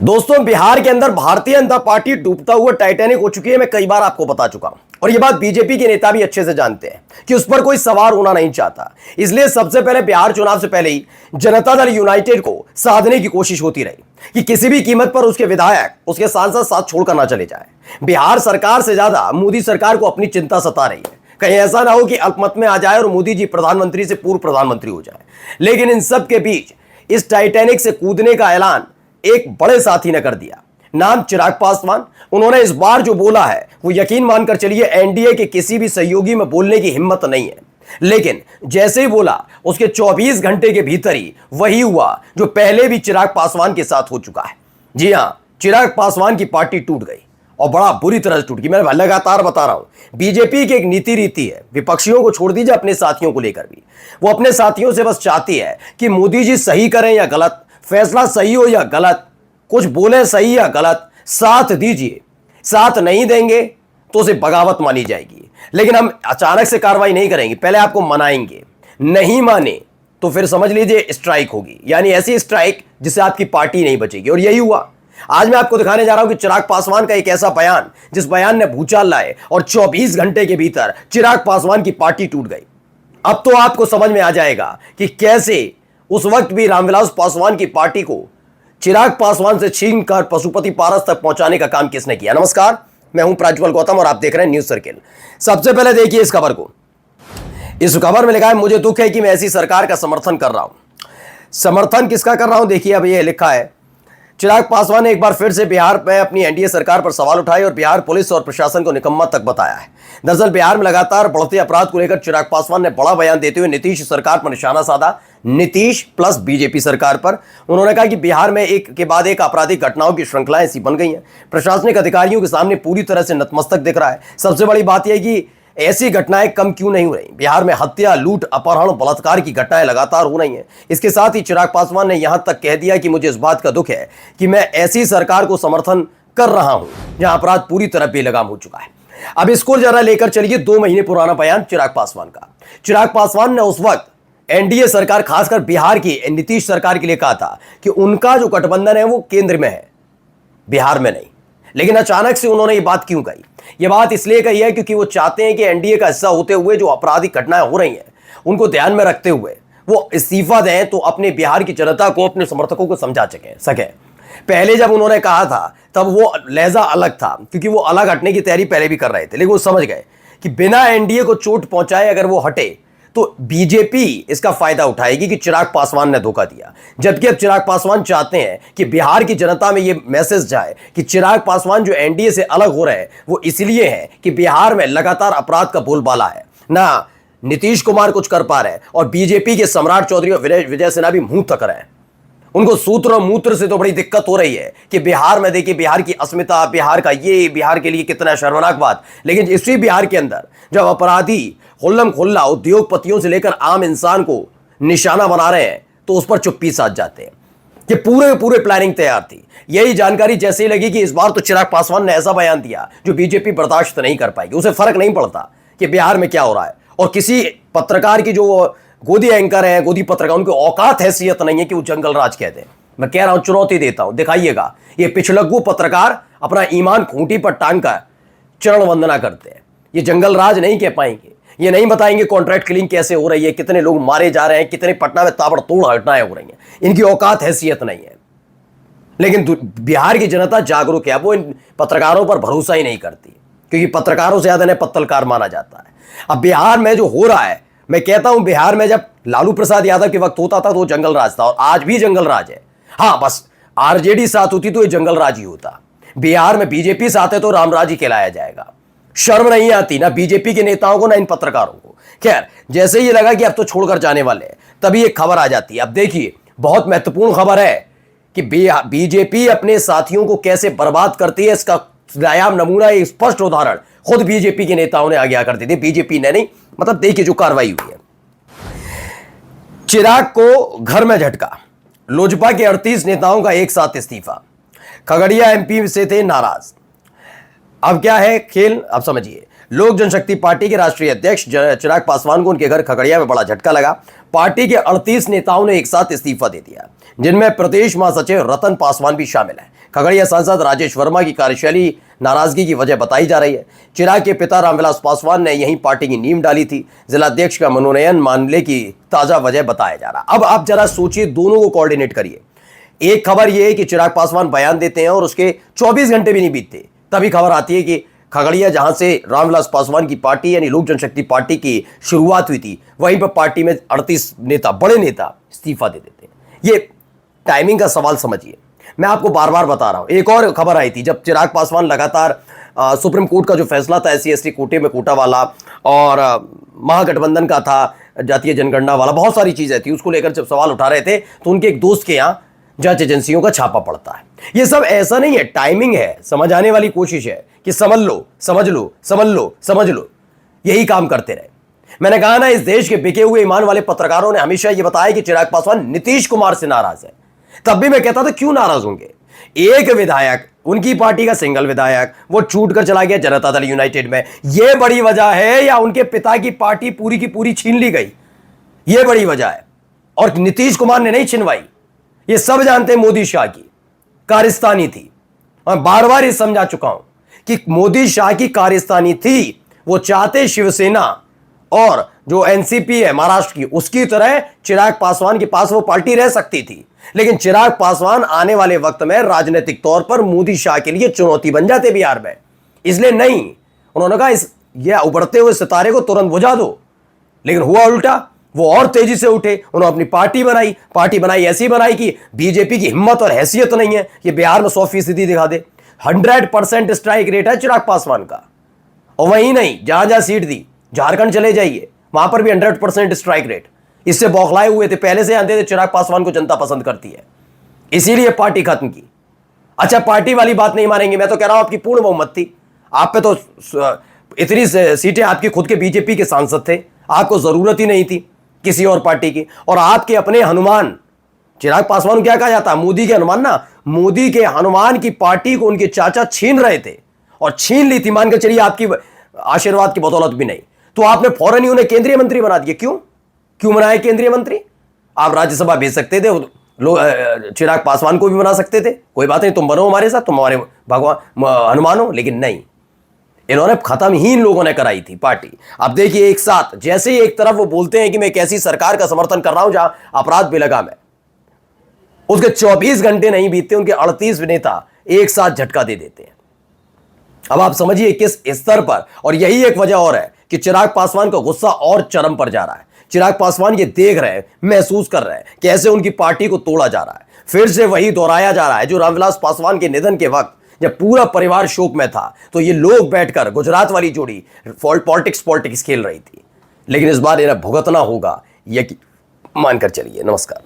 दोस्तों, बिहार के अंदर भारतीय जनता पार्टी डूबता हुआ टाइटैनिक हो चुकी है। मैं कई बार आपको बता चुका हूं और यह बात बीजेपी के नेता भी अच्छे से जानते हैं कि उस पर कोई सवार होना नहीं चाहता। इसलिए सबसे पहले बिहार चुनाव से पहले ही जनता दल यूनाइटेड को साधने की कोशिश होती रही कि किसी भी कीमत पर उसके विधायक, उसके सांसद साथ छोड़कर ना चले जाए। बिहार सरकार से ज्यादा मोदी सरकार को अपनी चिंता सता रही है, कहीं ऐसा ना हो कि अल्पमत में आ जाए और मोदी जी प्रधानमंत्री से पूर्व प्रधानमंत्री हो जाए। लेकिन इन सब के बीच इस टाइटैनिक से कूदने का ऐलान एक बड़े साथी ने कर दिया, नाम चिराग पासवान। उन्होंने इस बार जो बोला है वो यकीन मानकर चलिए एनडीए के किसी भी सहयोगी में बोलने की हिम्मत नहीं है। लेकिन जैसे ही बोला उसके 24 घंटे के भीतर ही वही हुआ जो पहले भी चिराग पासवान के साथ हो चुका है। जी हां, चिराग पासवान की पार्टी टूट गई और बड़ा बुरी तरह से टूट गई। मैं लगातार बता रहा हूं, बीजेपी की एक नीति रीति है, विपक्षियों को छोड़ दीजिए, अपने साथियों को लेकर भी वो अपने साथियों से बस चाहती है कि मोदी जी सही करें या गलत, फैसला सही हो या गलत, कुछ बोले सही या गलत, साथ दीजिए। साथ नहीं देंगे तो उसे बगावत मानी जाएगी। लेकिन हम अचानक से कार्रवाई नहीं करेंगे, पहले आपको मनाएंगे। नहीं माने तो फिर समझ लीजिए स्ट्राइक होगी, यानी ऐसी स्ट्राइक जिससे आपकी पार्टी नहीं बचेगी। और यही हुआ। आज मैं आपको दिखाने जा रहा हूं कि चिराग पासवान का एक ऐसा बयान जिस बयान ने भूचाल लाए और 24 घंटे के भीतर चिराग पासवान की पार्टी टूट गई। अब तो आपको समझ में आ जाएगा कि कैसे उस वक्त भी रामविलास पासवान की पार्टी को चिराग पासवान से छीनकर पशुपति पारस तक पहुंचाने का काम किसने किया। नमस्कार, मैं हूं प्रज्वल गौतम और आप देख रहे हैं न्यूज सर्किल। सबसे पहले देखिए इस खबर को। इस खबर में लिखा है, मुझे दुख है कि मैं ऐसी सरकार का समर्थन कर रहा हूं। समर्थन किसका कर रहा हूं? देखिए, अब ये लिखा है, चिराग पासवान ने एक बार फिर से बिहार में अपनी एनडीए सरकार पर सवाल उठाए और बिहार पुलिस और प्रशासन को निकम्मा तक बताया है। दरअसल बिहार में लगातार बढ़ते अपराध को लेकर चिराग पासवान ने बड़ा बयान देते हुए नीतीश सरकार पर निशाना साधा, नीतीश प्लस बीजेपी सरकार पर। उन्होंने कहा कि बिहार में एक के बाद एक आपराधिक घटनाओं की श्रृंखलाएं ऐसी बन गई हैं, प्रशासनिक अधिकारियों के सामने पूरी तरह से नतमस्तक दिख रहा है। सबसे बड़ी बात यह कि ऐसी घटनाएं कम क्यों नहीं हो रही। बिहार में हत्या, लूट, अपहरण, बलात्कार की घटनाएं लगातार हो रही हैं। इसके साथ ही चिराग पासवान ने यहां तक कह दिया कि मुझे इस बात का दुख है कि मैं ऐसी सरकार को समर्थन कर रहा हूं जहां अपराध पूरी तरह बेलगाम हो चुका है। अब इसको जरा लेकर चलिए 2 महीने पुराना बयान चिराग पासवान का। चिराग पासवान ने उस वक्त एनडीए सरकार, खासकर बिहार की नीतीश सरकार के लिए कहा था कि उनका जो गठबंधन है वो केंद्र में है, बिहार में नहीं। लेकिन अचानक से उन्होंने ये बात क्यों कही? ये बात इसलिए कही है क्योंकि वो चाहते हैं कि एनडीए का हिस्सा होते हुए जो आपराधिक घटनाएं हो रही हैं उनको ध्यान में रखते हुए वो इस्तीफा दें तो अपने बिहार की जनता को, अपने समर्थकों को समझा सके। पहले जब उन्होंने कहा था तब वो लहजा अलग था, क्योंकि वो अलग हटने की तैयारी पहले भी कर रहे थे। लेकिन वो समझ गए कि बिना एनडीए को चोट पहुंचाए अगर वो हटे तो बीजेपी इसका फायदा उठाएगी कि चिराग पासवान ने धोखा दिया। जबकि अब चिराग पासवान चाहते हैं कि बिहार की जनता में यह मैसेज जाए कि चिराग पासवान जो एनडीए से अलग हो रहे हैं वो इसलिए है कि बिहार में लगातार अपराध का बोलबाला है, ना नीतीश कुमार कुछ कर पा रहे हैं और बीजेपी के सम्राट चौधरी और विजय सिन्हा भी मुंह तक रहे हैं। उनको सूत्र और मूत्र से तो बड़ी दिक्कत हो रही है कि बिहार में देखिए बिहार की अस्मिता, बिहार का ये, बिहार के लिए कितना शर्मनाक बात। लेकिन इसी बिहार के अंदर जब अपराधी खुल्लम खुल्ला उद्योगपतियों से लेकर आम इंसान को निशाना बना रहे हैं तो उस पर चुप्पी साध जाते हैं कि पूरे प्लानिंग तैयार थी। यही जानकारी जैसे ही लगी कि इस बार तो चिराग पासवान ने ऐसा बयान दिया जो बीजेपी बर्दाश्त नहीं कर पाएगी। उसे फर्क नहीं पड़ता कि बिहार में क्या हो रहा है। और किसी पत्रकार की जो गोदी एंकर है, गोदी पत्रकार, उनकी औकात हैसियत नहीं है कि वो जंगल राज कहते हैं। मैं कह रहा हूं, चुनौती देता हूं, दिखाइएगा। ये पिछलग्गू पत्रकार अपना ईमान खूंटी पर टांग कर चरण वंदना करते हैं। ये जंगल राज नहीं कह पाएंगे, ये नहीं बताएंगे कॉन्ट्रैक्ट किलिंग कैसे हो रही है, कितने लोग मारे जा रहे हैं, कितने पटना में ताबड़तोड़ घटनाएं हो रही हैं। इनकी औकात हैसियत नहीं है। लेकिन बिहार की जनता जागरूक है, वो इन पत्रकारों पर भरोसा ही नहीं करती, क्योंकि पत्रकारों से ज्यादा इन्हें पत्तलकार माना जाता है। अब बिहार में जो हो रहा है, मैं कहता हूं बिहार में जब लालू प्रसाद यादव के वक्त होता था तो वो जंगल राज था और आज भी जंगल राज है। हाँ, बस आरजेडी साथ होती तो ये जंगल राज ही होता। बिहार में बीजेपी साथ है तो रामराज ही कहलाया जाएगा। शर्म नहीं आती ना बीजेपी के नेताओं को ना इन पत्रकारों को। खैर, जैसे ही लगा कि अब तो छोड़कर जाने वाले हैं तभी एक खबर आ जाती है। अब देखिए, बहुत महत्वपूर्ण खबर है कि बीजेपी अपने साथियों को कैसे बर्बाद करती है। इसका नायाब नमूना, एक स्पष्ट उदाहरण खुद बीजेपी के नेताओं ने आगे आकर दी थी। बीजेपी ने नहीं, मतलब देखिए जो कार्रवाई हुई है। चिराग को घर में झटका, लोजपा के 38 नेताओं का एक साथ इस्तीफा। खगड़िया एमपी से थे नाराज। अब क्या है खेल, अब समझिए। लोक जनशक्ति पार्टी के राष्ट्रीय अध्यक्ष चिराग पासवान को उनके घर खगड़िया में बड़ा झटका लगा। पार्टी के 38 नेताओं ने एक साथ इस्तीफा दे दिया, जिनमें प्रदेश महासचिव रतन पासवान भी शामिल है। खगड़िया सांसद राजेश वर्मा की कार्यशैली नाराजगी की वजह बताई जा रही है। चिराग के पिता रामविलास पासवान ने यही पार्टी की नींव डाली थी। जिलाध्यक्ष का मनोनयन मामले की ताजा वजह बताया जा रहा। अब आप जरा सोचिए, दोनों को कोऑर्डिनेट करिए। एक खबर यह है कि चिराग पासवान बयान देते हैं और उसके 24 घंटे भी नहीं बीतते तभी खबर आती है कि खगड़िया, जहां से रामविलास पासवान की पार्टी यानी लोक जनशक्ति पार्टी की शुरुआत हुई थी, वहीं पर पार्टी में 38 नेता, बड़े नेता इस्तीफा दे देते हैं। ये टाइमिंग का सवाल समझिए। मैं आपको बार बार बता रहा हूं। एक और खबर आई थी जब चिराग पासवान लगातार सुप्रीम कोर्ट का जो फैसला था SC/ST कोटे में कोटा वाला और महागठबंधन का था जातीय जनगणना वाला, बहुत सारी चीजें थी, उसको लेकर जब सवाल उठा रहे थे तो उनके एक दोस्त के यहाँ जांच एजेंसियों का छापा पड़ता है। ये सब ऐसा नहीं है, टाइमिंग है, समझ आने वाली कोशिश है कि समझ लो, समझ लो, समझ लो, समझ लो, यही काम करते रहे। मैंने कहा ना, इस देश के बिके हुए ईमान वाले पत्रकारों ने हमेशा यह बताया कि चिराग पासवान नीतीश कुमार से नाराज है। तब भी मैं कहता था क्यों नाराज होंगे। एक विधायक, उनकी पार्टी का सिंगल विधायक, वो छूट कर चला गया जनता दल यूनाइटेड में, यह बड़ी वजह है, या उनके पिता की पार्टी पूरी की पूरी छीन ली गई, यह बड़ी वजह है। और नीतीश कुमार ने नहीं छिनवाई। ये सब जानते हैं मोदी शाह की कारिस्तानी थी। मैं बार बार ये समझा चुका हूं कि मोदी शाह की कारिस्तानी थी। वो चाहते शिवसेना और जो एनसीपी है महाराष्ट्र की, उसकी तरह चिराग पासवान के पास वो पार्टी रह सकती थी। लेकिन चिराग पासवान आने वाले वक्त में राजनीतिक तौर पर मोदी शाह के लिए चुनौती बन जाते बिहार में। इसलिए नहीं, उन्होंने कहा ये उभरते हुए सितारे को तुरंत बुझा दो। लेकिन हुआ उल्टा, वो और तेजी से उठे, उन्होंने अपनी पार्टी बनाई ऐसी बनाई कि बीजेपी की हिम्मत और हैसियत नहीं है कि बिहार में 100% दिखा दे। 100% स्ट्राइक रेट है चिराग पासवान का। और वहीं नहीं, जहां जहां सीट दी, झारखंड चले जाइए, वहां पर भी 100% स्ट्राइक रेट। इससे बौखलाए हुए थे, पहले से जानते थे चिराग पासवान को जनता पसंद करती है, इसीलिए पार्टी खत्म की। अच्छा, पार्टी वाली बात नहीं मानेंगे, मैं तो कह रहा हूं आपकी पूर्ण बहुमत थी। आप पे तो इतनी सीटें आपकी खुद के बीजेपी के सांसद थे, आपको जरूरत ही नहीं थी किसी और पार्टी की। और आपके अपने हनुमान, चिराग पासवान को क्या कहा जाता है, मोदी के हनुमान ना, मोदी के हनुमान की पार्टी को उनके चाचा छीन रहे थे और छीन ली थी, मानकर चलिए आपकी आशीर्वाद की बदौलत भी नहीं, तो आपने फौरन ही उन्हें केंद्रीय मंत्री बना दिया। क्यों बनाए केंद्रीय मंत्री? आप राज्यसभा भेज सकते थे, चिराग पासवान को भी बना सकते थे, कोई बात नहीं, तुम बनो हमारे साथ, तुम हमारे भगवान हनुमान हो। लेकिन नहीं, इन्होंने खत्म ही इन लोगों ने कराई थी पार्टी। अब देखिए, एक साथ जैसे ही एक तरफ वो बोलते हैं कि मैं एक ऐसी सरकार का समर्थन कर रहा हूं जहां अपराध बेलगाम है, उसके 24 घंटे नहीं बीतते उनके 38 नेता एक साथ झटका दे देते हैं। अब आप समझिए किस स्तर पर। और यही एक वजह और है कि चिराग पासवान का गुस्सा और चरम पर जा रहा है। चिराग पासवान ये देख रहे हैं, महसूस कर रहे हैं कैसे उनकी पार्टी को तोड़ा जा रहा है। फिर से वही दोहराया जा रहा है जो रामविलास पासवान के निधन के वक्त जब पूरा परिवार शोक में था, तो ये लोग बैठकर गुजरात वाली जोड़ी पॉलिटिक्स खेल रही थी। लेकिन इस बार इन्हें भुगतना होगा, यह मानकर चलिए। नमस्कार।